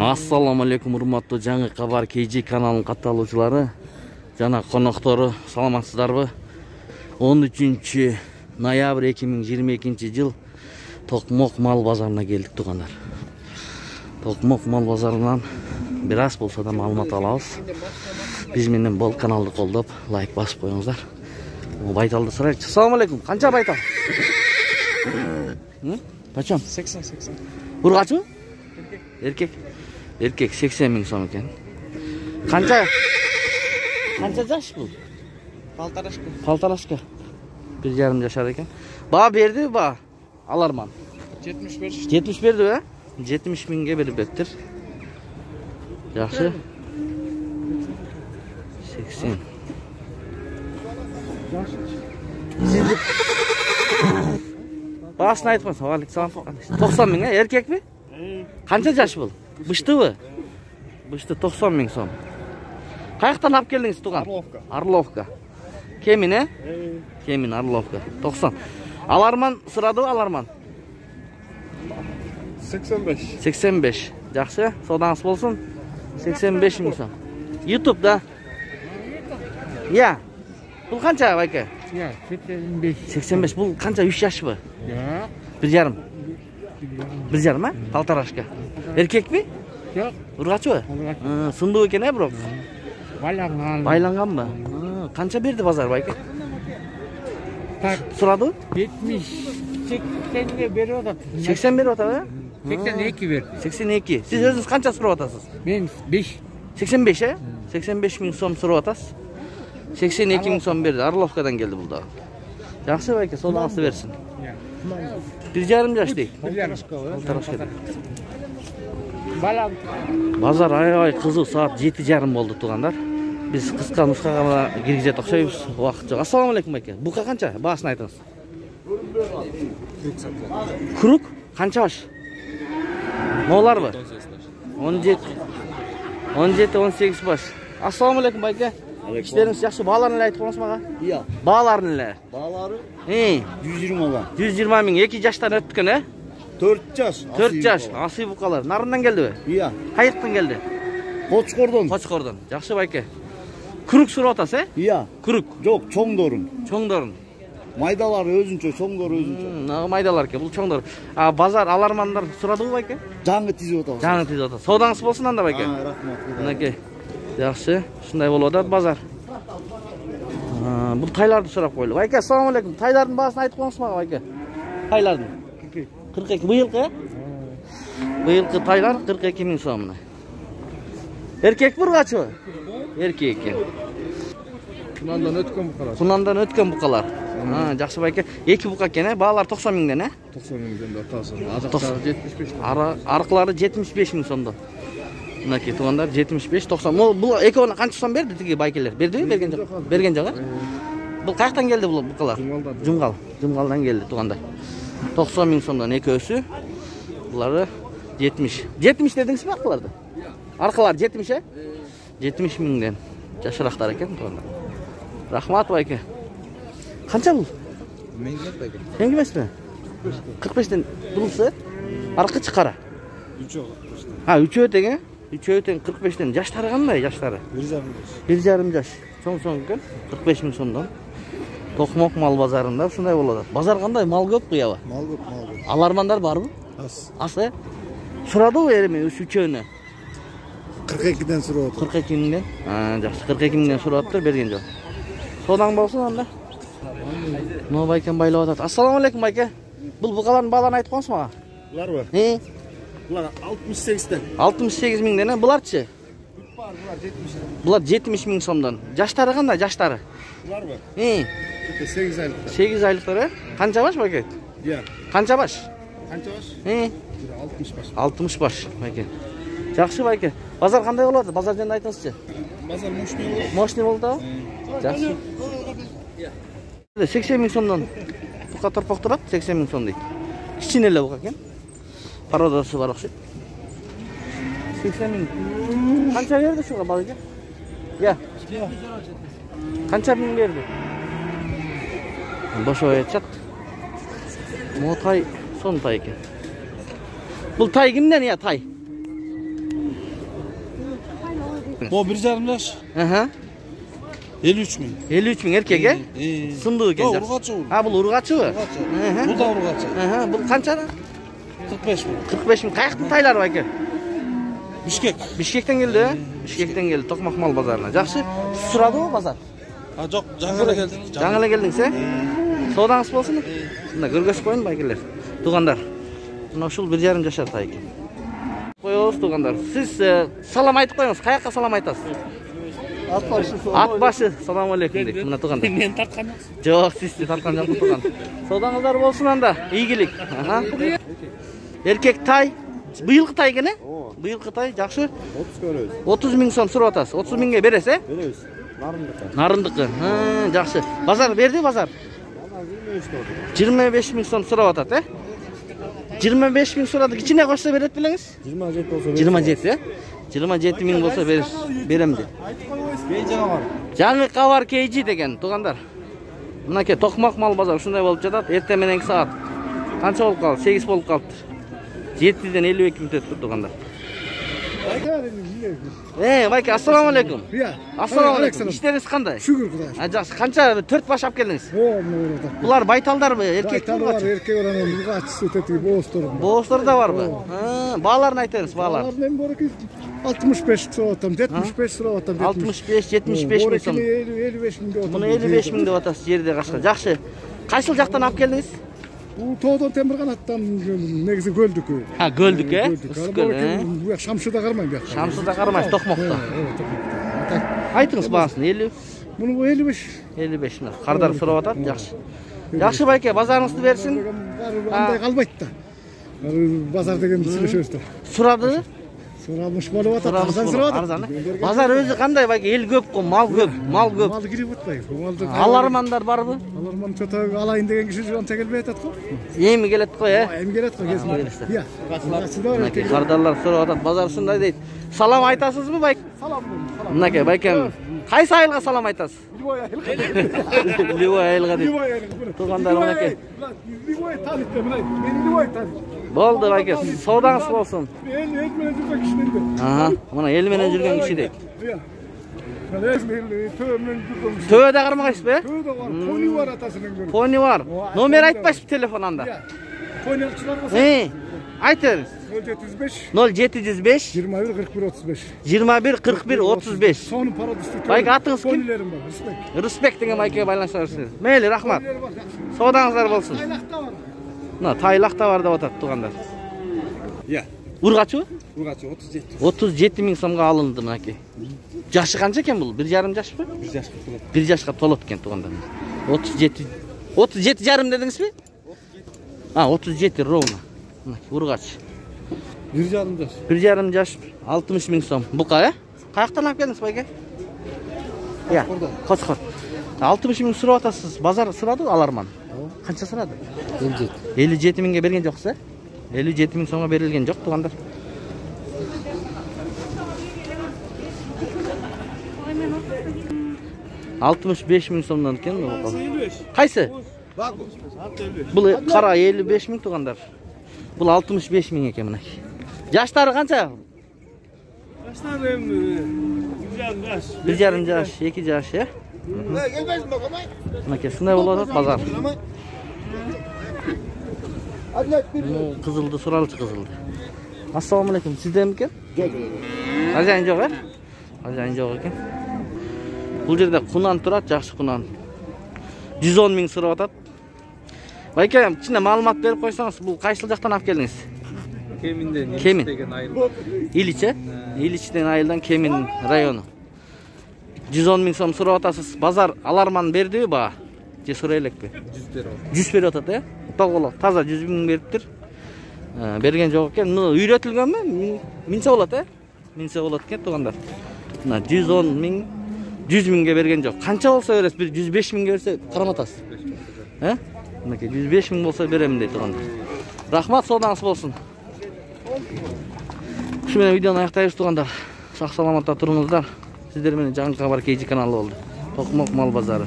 Assalamu alaikum урматтуу жаңы кабар KG каналынын катталуучулары жана коноктору, саламатсыздарбы? 13 ноябрь 2022 жыл Токмок мал базарына келдик тугандар. Токмок мал базарынан бир аз болсо да маалымат алабыз. Биз менен бол каналды колдоп, лайк басып коюңуздар. Байталды сурайчы. Assalamu alaikum. Канча байтал? Почем? 80. Ургачы? Эркек 80 миң сом экен. Канча жаш бул? Палтарашка. 1,5 жашар экен. Баа берди ба? Аларман. 70 берди ба? 70 миңге берип беттир. Жакшы. 80. Сиздик баасын айтып коесуң. Алейкум салам. 90 миң, эркекпи? Канча жаш бул? Быштыбы? Бышты 90 миң сом. Каяктан алып келдиңиз туган? Орловка. Кемин, Кемин Орловка. 90. Аларман сурадыбы аларман? 85. Жакшы, содаңыз болсун. 85 миң сом. YouTube да. Я. Бул канча байке? Я, 85. 85. Бул канча 3 жашбы? Я. 1,5. 1,5, Палтарашка. Эркекпи? Жок. Ургачыбы? Сындуу экен, бирок. Байланганбы? Канча берди базар байке? Так, сурадыбы? 80 берип атат. 80 берип атабы? 82 берди. 82. Сиз өзүңүз канча сурап атасыз? Мен 5. 85, 85 миң сом сурап атасыз. 82 миң сом берди. Орловкадан келди бул да. Жакшы байке, содаңызды берсин. 1,5 жаш дейт. Палтарашка. Базар аябай кызуу, саат 7:30 болду тугандар. Биз кыска нускага гана киргизет окшойбуз. Убакыт жок. Assalamu alaikum байке. Бука канча? Баасын айтыңыз. Круг канча баш? Моларбы? 17, 18 баш. Assalamu alaikum байке. İşleriniz yaxşı. Bağlarını aytып коңуз мага? Iya. Bağlarını эле. Bağları 120 var. 120 миң. 2 жаштан өткөн, 4 yaş. 4 жаш. Асый букалар. Нарындан келдиби? Iya. Каяктан келди? Koçkor'dan. Жақсы байке. Круг сурап атасыз, Iya. Круг. Yok, çoğdorun. Чоңдорун. Maydalar özünçe, çoğdor özünçe. Майдалар ке, бул чоңдор. А базар алармандар сурадыбы байке? Жаңы тизип атабыз. Жаңы тизип атат. Содаңыз болсун анда байке. Рахмат. Мынакей. Жақсы. Ушундай болуп атат базар. Бул тайларды сурап койлу. Байке, assalamu alaikum. Тайлардын баасын айтып коңуз мага байке. Тайлардын. 42. Быйылкы? Быйылкы тайлар 42 миң сом мына. Эркек бургачыбы? Эркек экен. Кунандан өткөн букалар. Жакшы байке. 2 бука экен, баалар 90 миңден, 90 миңден атасы. Азактары 75. Аркылары 75 миң сомдон. Мынакей тугандар 75-90. Бул экөөнө канча сом берди тиги байкелер? Бердиби? Берген жок. Берген жок, Бул каяктан келди бул букалар? Жумгалдан келди тугандар. 90 миң сомдон экөөсү. Булары 70. 70 дедиңизби аркыларды? Аркалар 70, 70 миңден. Жашырактар экен тугандар. Рахмат байке. Канча бул? Меңгемес байке. Меңгемесби? 45тен булсы? Аркычы кара. 3 3 тең, 3 тең 45тен. Жаштары кандай жаштары? 1,5 жаш. Чоң экен. 45 миң сомдон. Токмок мал базарында ушундай болот. Базар кандай? Мал көп куябы? Mal көп. Алармандар барбы? Аз, Сурадыбы эми үчөөнө? 42'den сурап атат. 42 миңден. Жакшы, 42 миңден сурап атыр, берген жок. Содаң болсун анда. Но байкен байлап атат. Assalamu alaikum байке. Бул букалардын бааларын айтып коңуз мага? Булар Булар 68'den. 68 миңден, буларчы? Булар 70. Булар 70 миң сомдон. Жаштары кандай жаштары? Булар 8 айлыктар. 8 айлыктар, Канча баш байке? Iya. Канча баш? 60 baş. 60 баш байке. Жакшы байке. Базар кандай болот? Базар жөнүндө айтыңызчы. Bazar moşni bolot. Мощный болду? Жакшы. 80 миң сомдон бука торпок турат, 80 миң сом дейт. Кичине эле бука экен. Пародасы бар окшойт. 80 миң. Канча берди шуга байке? Я. Канча миң берди? Бошо айтат. Мотай сон тай экен. Бул тай кимден, тай? O 1,5 yaş. Aha. 53 bin. 53 bin erkek he? Sındığı eкен. Urgaçı bu. Ha, bu urgaçı mı? Bu da urgaçı. Aha, bu kança? 45 bin. 45 bin. Kayaqtın taylары var eкен? Bişkek. Bişkekten geldi he? Bişkekten geldi Tokmak mal bazarına. Жақсы. Sırada o bazar. Ha yok, жаңа geldik. Жаңа geldin sen? Sodаңыз болсын. Мына көргөзүп коюн байкелер. Тугандар. Мына ушул 1,5 жашар тай экен. Коебуз тугандар. Сиз салам айтып коюңуз. Каяка салам айтасыз? Ат başı. Салам алейкум дейт. Мына тугандар. Мен тарткан жоксуң. Жок, сизди тарткан жокмун туган. Содаңыздар болсун анда. Ийгилик. Аха. Эркек тай. Быйылкы тай экен э? Быйылкы тай жакшы. 30 көрөбүз. 30 миң сом сурап атасыз. 30 миңге бересиз э? Беребиз. Нарындыкка. Нарындыкы. Жакшы. Базар берди базар. 25 миң сом сурап атат э? 25 миң сурады. Кичине кошсо берет белеңиз? 27 болсо. 27 э? 27 миң болсо берем дейт. Кейжага бар. Жаңылыкка бар кейжи деген тугандар. Мынакей Токмак мал базар ушундай болуп жатат. Эртең мененки саат канча болуп калды? 8 болуп калыптыр. 7ден 52 миң өтүп тугандар. Байке, ассаламу алейкум. Ассаламу алейкум. İşleriniz кандай? Şükür Құдай. Жақсы. Қанша 4 баш алып келдіңіз? Бұлар байталдар бы? Еркек Байталы бар, еркек бар, анан ургачысы тетиги боостор. Боостор да бар бы? Бааларын айтыңыз, баалар. Мен бар экен 65 сурап атам, 75 сурап атам. 65-75 миң сом. 55 миң деп атам. Муну 55 миң деп атасыз жерде кашка. Жакшы. Кайсыл жактан алып келдиңиз? Бул тоодон Темирканаттан негизи көлдүкү. Ha, Gölдүк э? Бу як Шамшыда кармайм бу як. Шамсыда кармайсыз, Токмокто. Айтыңыз баасын, 50. Муну 55. 55 миң. Кардар сурап атат, жакшы. Жакшы байке, базарыңызды берсин. Андай калбайт да. Базар деген сүйлөшөбүз да. Сурады? Суралмыш болуп атат, арзан сурап атат. Базар өзү кандай байке? Эл көп го, мал көп, мал көп. Мал кирип атпайбы? Малды Алармандар барбы? аларман чото алайын деген киши анча келбей атат го. Эми келет го, э? Эми келет го кезинде. Ия. Мынакей кардарлар сурап атат, базар ушундай дейт. Салам айтасызбы байке? Салам болду. Мынакей байкем, кайсы айылга салам айтасыз? Любой айылга дейт. Тугандар мынакей. Любой танит да мына. Мен любой танит. Болду байке, соодаңыз болсун. Эл менен жүргөн кишинен. Ага, мына эл менен жүргөн киши дейт. Ия. Төө менен жүргөн киши. Төөдө кармагайсызбы, э? Төөдө бар, пони бар атасынын көрүп. Пони бар. Номер айтпайсызбы телефон анда? Пони алчылар болсо. Айтыңыз. 075 075 21 41 35. 21 41 35. Сонун пародисти. Байке атыңыз ким? Понилерим бар. Респект. Рысбек деген байкеге байланыша берсиңиз. Мейли, рахмат. Соодаңыздар болсун. Айлакта бар. Мына тайлакта бар деп атат тугандар. Ия. Ургачыбы? Ургачы 37. 37 миң сомго алынды мынакей. Жашы канча экен бул? 1,5 жашпы? 1 жашка толот. 1 жашка толот экен тугандар. 37 жарым дедиңизби? 37 ровно. Ургач. 1,5 жаш. 1,5 жаш 60 миң сом. Бука, э? Каяктан алып келдиңиз байке? Ия. Кочкор. 60 миң сурап атасыз. Базар сурады аларман. Канча сурады? 57. 57 миңге берген жоксуз, э? 57 миң сомго берилген жок тугандар. $65 миң сомдон экен бул. Кайсы? Бул кара 55 миң тугандар. Бул 65 миң экен мына. Жаштары канча? Жаштары 1,5 жаш, 2 жаш, э? Мынакей сынай болуп атат базар. Кызылды суралчы кызылды. Ассаламу алейкум. Сизден экен? Жок. Хажайын жок, э? Хажайын жок экен. Бул жерде кунан турат, жакшы кунан. 110 миң сурап атат. Байке, кичине маалымат берип койсоңуз, бул кайсыл жактан алып келдиңиз? Кеминден Кемин деген айыл. Илич, э? Иличтен айылдан Кемин району. 110 миң сом сурап атасыз. Базар аларман бердиби баа? Же сурай элекпи? 100 берип. 100 берип атат, э? Тоголо, таза 100 миң бериптир. Берген жок экен. Мына үйрөтүлгөнбү? Минче болот, э? Минче болот экен тугандар. Мына 110 миң 100 миңге берген жок. Канча болсо бересиз? 105 миңге берсе караматасыз. Э? Мынакей 105 миң болсо берем дейт тугандар. Рахмат, соодаңыз болсун. Ушу менен видеону аяктайбыз тугандар. Сак саламатта туруңуздар. Сиздер менен жаңы кабар KG каналы болду. Токмок мал базары.